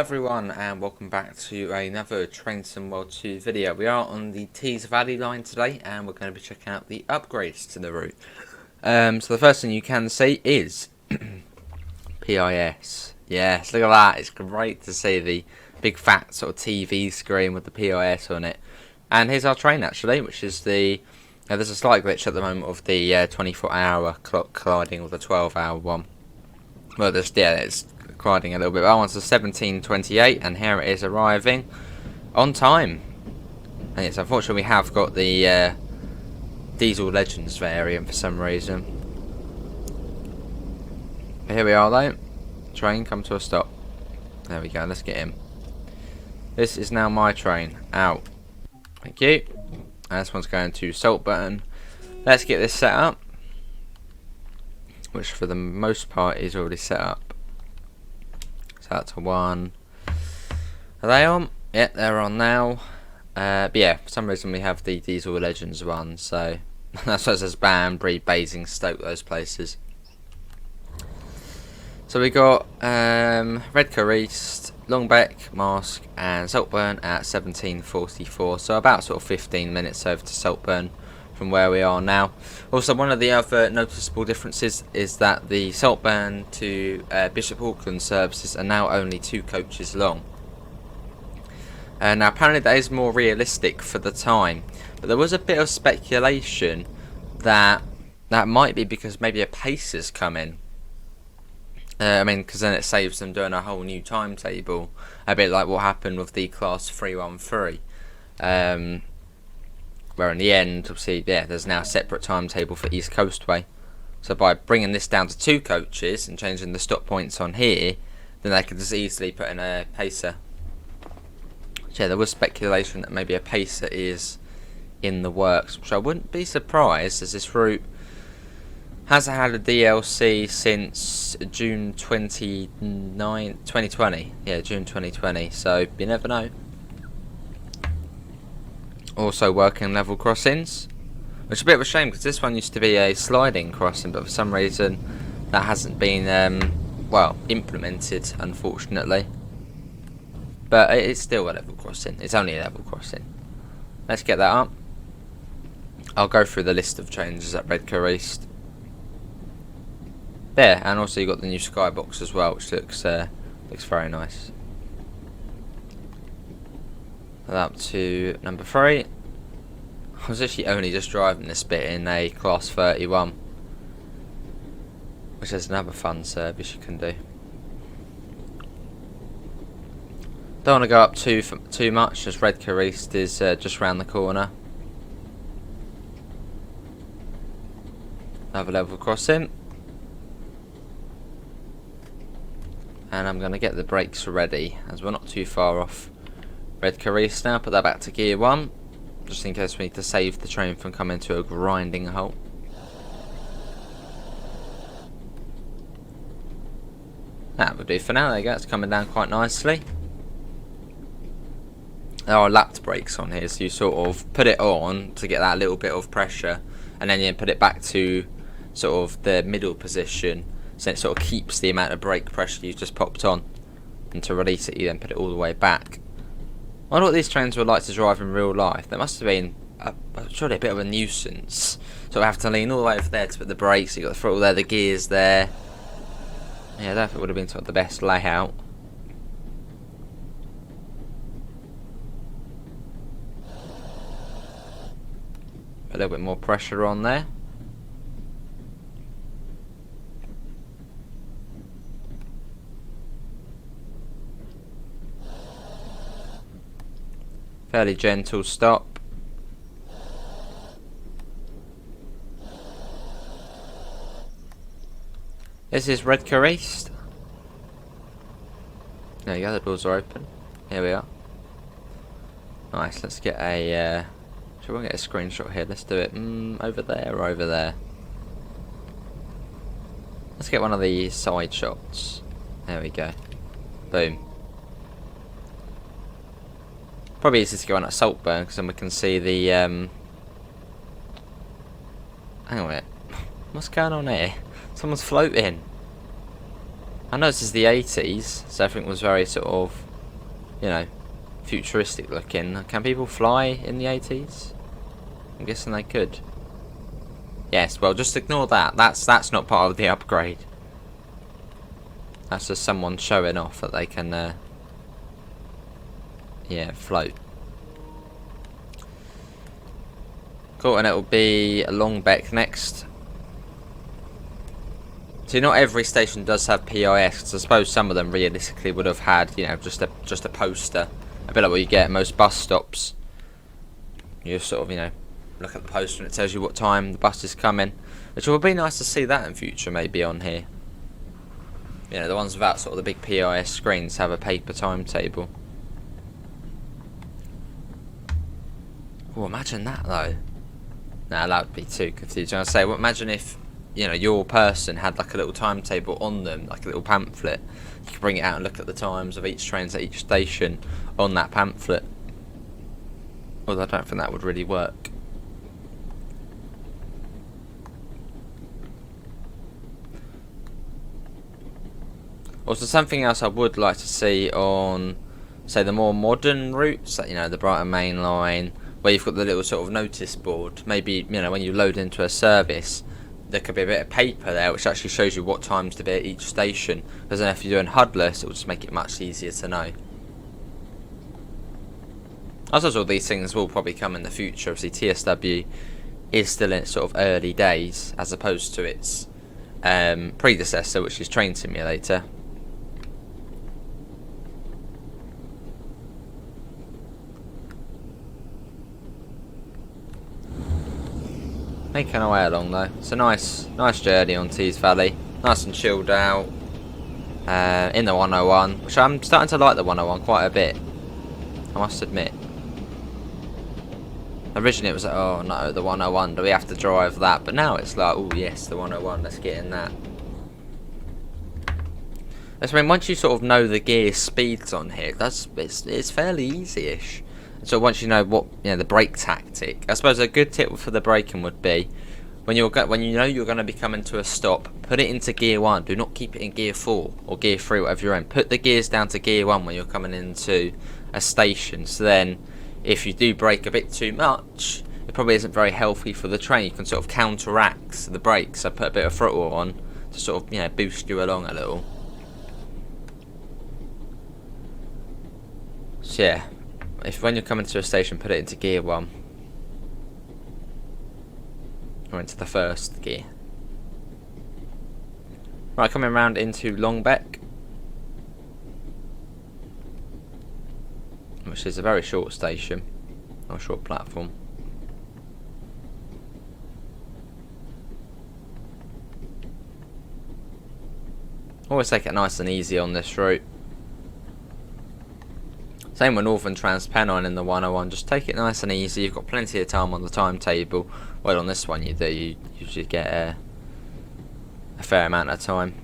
everyone, and welcome back to another Train Sim World 2 video. We are on the Tees Valley line today, and we're going to be checking out the upgrades to the route. So the first thing you can see is PIS. Yes, look at that. It's great to see the big fat sort of TV screen with the PIS on it. And here's our train actually, which is the... there's a slight glitch at the moment of the 24-hour clock colliding with the 12-hour one. Well, it's colliding a little bit. That one's a 17:28, and here it is arriving on time. And yes, unfortunately, we have got the Diesel Legends variant for some reason. But here we are, though. Train come to a stop. There we go. Let's get in. This is now my train. Out. Thank you. And this one's going to Saltburn. Let's get this set up, which for the most part is already set up. So that's a 1. Are they on? Yeah, they're on now. But yeah, for some reason we have the Diesel Legends one, so that's what it says: Banbury, Basingstoke, those places. So we got Redcar East, Longbeck, Mask, and Saltburn at 17:44. So about sort of 15 minutes over to Saltburn from where we are now. Also, one of the other noticeable differences is that the Saltburn to Bishop Auckland services are now only 2 coaches long. Now apparently that is more realistic for the time, but there was a bit of speculation that that might be because maybe a pacer's come in. I mean, because then it saves them doing a whole new timetable, a bit like what happened with the Class 313. Where in the end, obviously, yeah, there's now a separate timetable for East Coastway. So by bringing this down to 2 coaches and changing the stop points on here, then they could just easily put in a pacer. So yeah, there was speculation that maybe a pacer is in the works, which I wouldn't be surprised, as this route hasn't had a DLC since June 2020. Yeah, June 2020. So you never know. Also working level crossings, which is a bit of a shame because this one used to be a sliding crossing, but for some reason that hasn't been well, implemented, unfortunately. But it's still a level crossing. It's only a level crossing. Let's get that up. I'll go through the list of changes at Redcar East. There, and also you got the new skybox as well, which looks very nice. Up to number 3. I was actually only just driving this bit in a Class 31, which is another fun service you can do. Don't want to go up too much, as Redcar East is just round the corner. Another level crossing. And I'm going to get the brakes ready, as we're not too far off Redcar East now. Put that back to gear 1, just in case we need to save the train from coming to a grinding halt. That would do for now. There you go, it's coming down quite nicely. There are lapped brakes on here, so you sort of put it on to get that little bit of pressure, and then you put it back to sort of the middle position, so it sort of keeps the amount of brake pressure you just popped on. And to release it, you then put it all the way back. I wonder what these trains were like to drive in real life. There must have been surely a bit of a nuisance. So I have to lean all the way over there to put the brakes. You got the throttle there, the gears there. Yeah, I don't think it would have been sort of the best layout. A little bit more pressure on there. Fairly gentle stop. This is Redcar East. There you go, the doors are open. Here we are. Nice, let's get a... should we get a screenshot here? Let's do it over there or over there. Let's get one of the side shots. There we go. Boom. Probably easiest to go on at Saltburn, because then we can see the hang on a minute. What's going on here? Someone's floating. I know this is the 80s, so everything was very sort of you know, futuristic looking. Can people fly in the 80s? I'm guessing they could. Yes, well, just ignore that. That's not part of the upgrade. That's just someone showing off that they can, yeah, float. Cool, and it'll be Longbeck next. See, not every station does have PIS, because I suppose some of them realistically would have had, you know, just a poster. A bit like what you get at most bus stops. You sort of, you know, look at the poster and it tells you what time the bus is coming. Which would be nice to see that in future, maybe on here. You know, the ones without sort of the big PIS screens have a paper timetable. Oh, imagine that though. Nah, that would be too confusing. I say, well, imagine if, you know, your person had like a little timetable on them, like a little pamphlet. You could bring it out and look at the times of each trains at each station on that pamphlet. Although I don't think that would really work. Also, something else I would like to see on, say, the more modern routes, like, you know, the Brighton Main Line, where you've got the little sort of notice board. Maybe, you know, when you load into a service, there could be a bit of paper there which actually shows you what times to be at each station. Because then if you're doing HUDless, it will just make it much easier to know. I suppose all these things will probably come in the future. Obviously, TSW is still in its sort of early days, as opposed to its predecessor, which is Train Simulator. Making our way along though. It's a nice journey on Tees Valley. Nice and chilled out. In the 101, which I'm starting to like the 101 quite a bit, I must admit. Originally it was like, oh no, the 101, do we have to drive that? But now it's like, oh yes, the 101, let's get in that. I mean, once you sort of know the gear speeds on here, it's fairly easy-ish. So once you know what, you know, the brake tactic, I suppose a good tip for the braking would be when you know you're going to be coming to a stop, put it into gear 1. Do not keep it in gear 4 or gear 3, whatever you're in. Put the gears down to gear 1 when you're coming into a station. So then, if you do brake a bit too much, it probably isn't very healthy for the train. You can sort of counteract the brakes. So put a bit of throttle on to sort of, you know, boost you along a little. So yeah. If when you're coming to a station, put it into gear 1. Or into the first gear. Right, coming around into Longbeck, which is a very short station, or short platform. Always take it nice and easy on this route. Same with Northern Transpennine in the 101, just take it nice and easy. You've got plenty of time on the timetable. Well, on this one you do, you usually get a fair amount of time.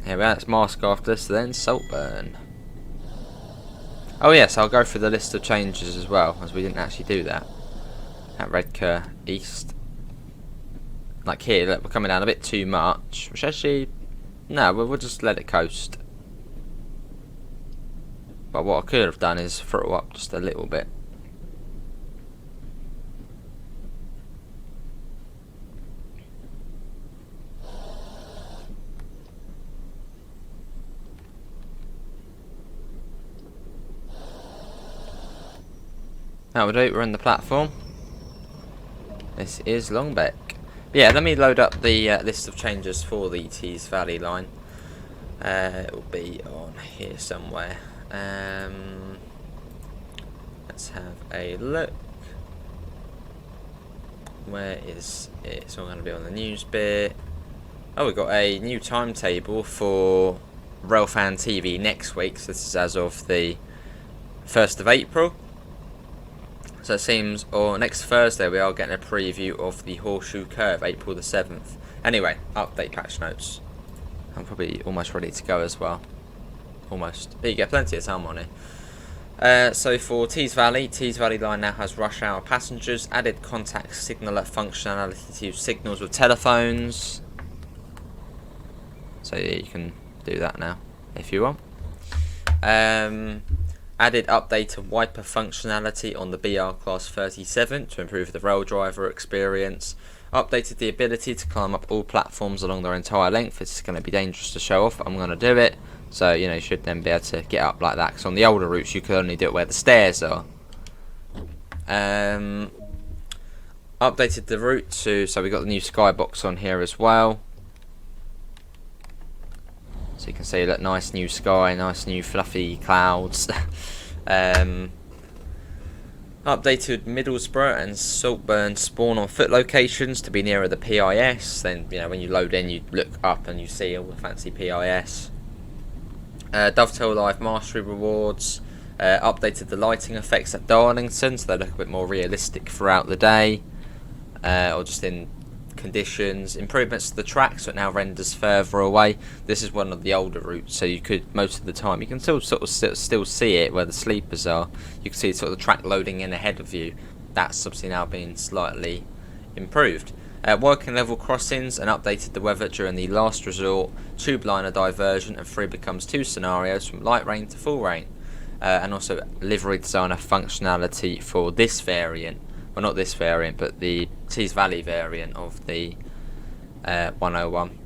Here we are, it's Mask after this, then Saltburn. Oh yes, I'll go through the list of changes as well, as we didn't actually do that at Redcar East. Like here, look, we're coming down a bit too much, which actually, no, we'll just let it coast. But what I could have done is throttle up just a little bit. That will do, we're in the platform. This is Longbeck. Yeah, let me load up the list of changes for the Tees Valley line. It will be on here somewhere. Let's have a look. Where is it? It's all going to be on the news bit. Oh, we've got a new timetable for Railfan TV next week. So this is as of the 1st of April. So it seems, or next Thursday, we are getting a preview of the Horseshoe Curve, April the 7th. Anyway, update patch notes. I'm probably almost ready to go as well. Almost. But you get plenty of time on it. So for Tees Valley line now has rush hour passengers, added contact signaller functionality to use signals with telephones. So yeah, you can do that now if you want. Added updated wiper functionality on the BR Class 37 to improve the rail driver experience. Updated the ability to climb up all platforms along their entire length. It's going to be dangerous to show off. I'm going to do it. So, you know, you should then be able to get up like that. Because on the older routes, you could only do it where the stairs are. Updated the route to... So we got the new skybox on here as well. So you can see, look, nice new sky, nice new fluffy clouds. Updated Middlesbrough and Saltburn spawn on foot locations to be nearer the PIS. Then, you know, when you load in, you look up and you see all the fancy PIS. Dovetail Live Mastery rewards. Updated the lighting effects at Darlington, so they look a bit more realistic throughout the day, or just in conditions. Improvements to the track, so it now renders further away. This is one of the older routes, so you could, most of the time, you can still sort of still see it where the sleepers are. You can see sort of the track loading in ahead of you. That's obviously now being slightly improved. Working level crossings and updated the weather during the last resort, tube liner diversion, and 3 becomes 2 scenarios from light rain to full rain. And also livery designer functionality for this variant. Well, not this variant, but the Tees Valley variant of the 101.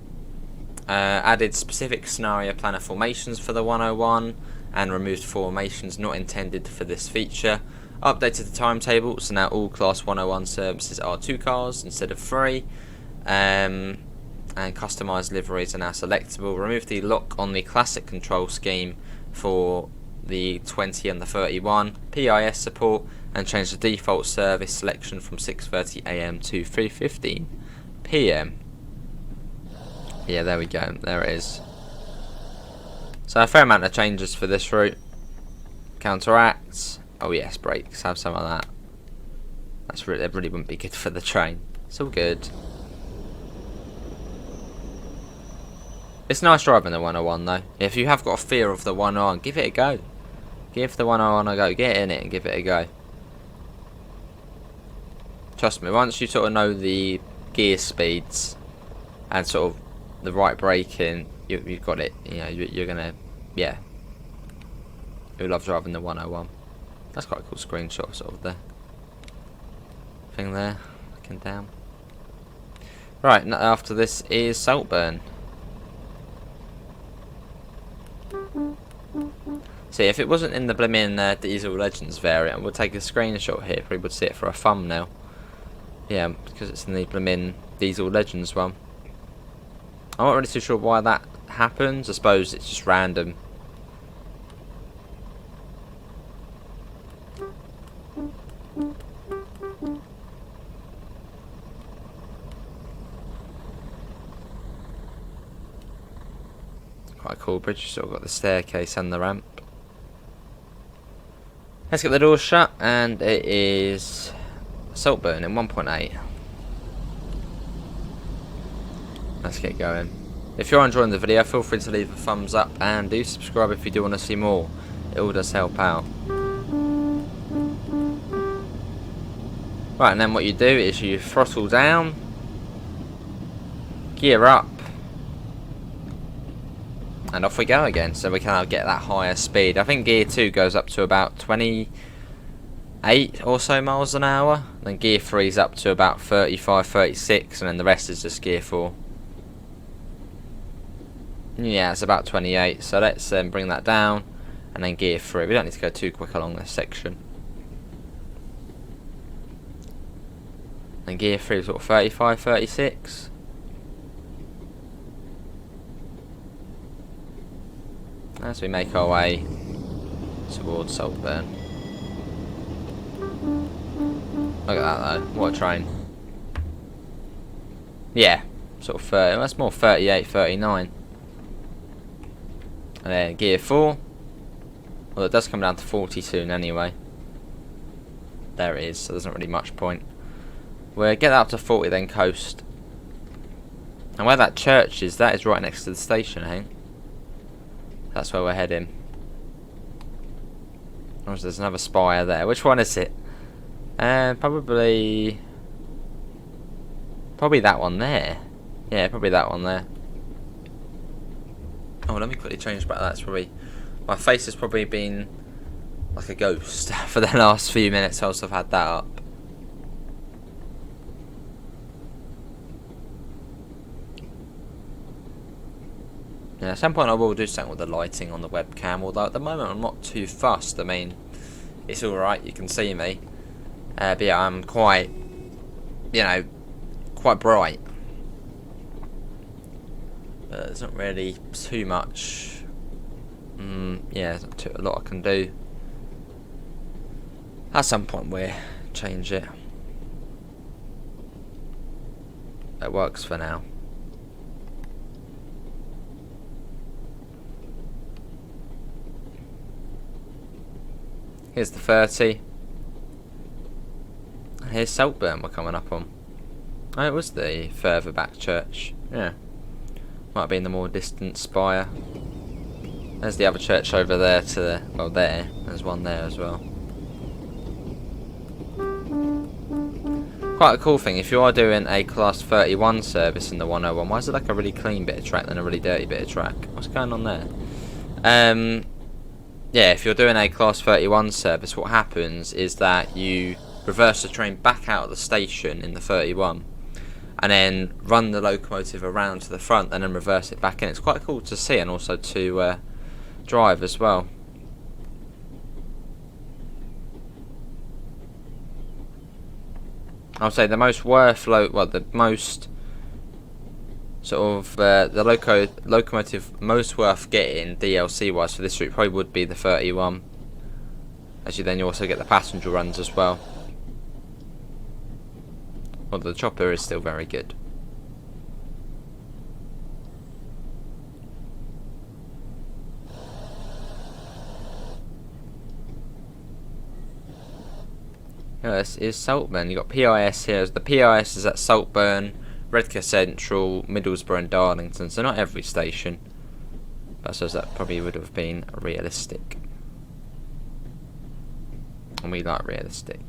Added specific scenario planner formations for the 101 and removed formations not intended for this feature. Updated the timetable, so now all Class 101 services are 2 cars instead of 3. And customised liveries are now selectable. Removed the lock on the classic control scheme for the 20 and the 31. PIS support, and changed the default service selection from 6:30 AM to 3:15 PM. Yeah, there we go. There it is. So a fair amount of changes for this route. Counteracts. Oh yes, brakes. Have some of that. That really wouldn't be good for the train. It's all good. It's nice driving the 101 though. If you have got a fear of the 101, give it a go. Give the 101 a go. Get in it and give it a go. Trust me, once you sort of know the gear speeds and sort of the right braking, you've got it. You know, you're gonna, yeah. You'll love driving the 101. That's quite a cool screenshot, sort of the thing there, looking down. Right, after this is Saltburn. See, if it wasn't in the blimmin' Diesel Legends variant, we'll take a screenshot here. Probably would see it for a thumbnail. Yeah, because it's in the blimmin' Diesel Legends one. I'm not really too sure why that happens. I suppose it's just random. Quite a cool bridge. You sort of got the staircase and the ramp. Let's get the doors shut, and it is Saltburn in 1.8. Let's get going. If you're enjoying the video, feel free to leave a thumbs up and do subscribe if you do want to see more. It all does help out. Right, and then what you do is you throttle down, gear up, and off we go again, so we can get that higher speed. I think gear 2 goes up to about 28 or so miles an hour. Then gear 3 is up to about 35, 36, and then the rest is just gear 4. Yeah, it's about 28, so let's bring that down, and then gear 3. We don't need to go too quick along this section. And gear 3 is sort of 35, 36. As we make our way towards Saltburn. Look at that though, what a train. Yeah, sort of 30, that's more 38, 39. And then gear 4. Well, it does come down to 40 soon anyway. There it is, so there's not really much point. We'll get that up to 40, then coast. And where that church is, that is right next to the station, I think. That's where we're heading. Oh, there's another spire there. Which one is it? Probably that one there. Yeah, probably that one there. Oh, let me quickly change back. That's probably... My face has probably been like a ghost for the last few minutes whilst I've had that up. Yeah, at some point I will do something with the lighting on the webcam, although at the moment I'm not too fussed. I mean, it's alright, you can see me. But yeah, I'm quite, you know, quite bright. But there's not really too much, yeah, there's not a lot I can do. At some point we'll change it. It works for now. Here's the 30. And here's Saltburn we're coming up on. Oh, it was the further back church. Yeah. Might have been the more distant spire. There's the other church over there to the... Well, there. There's one there as well. Quite a cool thing. If you are doing a Class 31 service in the 101, why is it like a really clean bit of track than a really dirty bit of track? What's going on there? Yeah, if you're doing a Class 31 service, what happens is that you reverse the train back out of the station in the 31 and then run the locomotive around to the front and then reverse it back in. It's quite cool to see and also to drive as well. I would say the most the most sort of the locomotive most worth getting DLC wise for this route probably would be the 31. As you also get the passenger runs as well. Although the chopper is still very good. Yeah, this is Saltburn. You got PIS here. The PIS is at Saltburn, Redcar Central, Middlesbrough and Darlington, so not every station. But I suppose that probably would have been realistic. And we like realistic.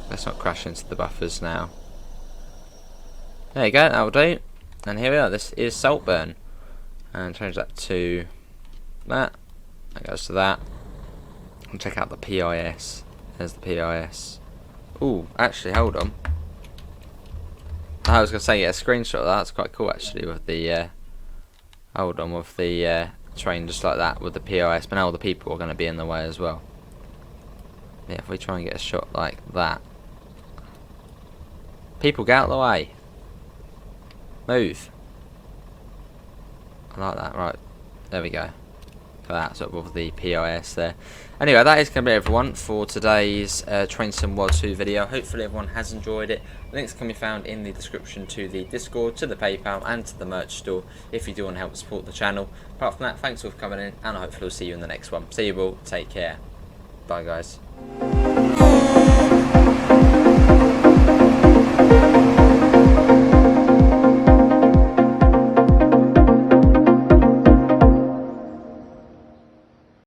Let's not crash into the buffers now. There you go, that'll do. And here we are, this is Saltburn. And change that to that. That goes to that. And check out the PIS. There's the PIS. Ooh, actually, hold on. I was going to say, yeah, a screenshot of that. That's quite cool, actually, with the, hold on, with the train just like that with the PIS. But now all the people are going to be in the way as well. Yeah, if we try and get a shot like that. People, get out of the way. Move. I like that. Right. There we go. For that sort of the PIS there. Anyway, that is going to be everyone for today's Train Sim World 2 video. Hopefully everyone has enjoyed it. Links can be found in the description to the Discord, to the PayPal and to the merch store if you do want to help support the channel. Apart from that, thanks all for coming in and I hopefully will see you in the next one. See you all. Take care. Bye guys.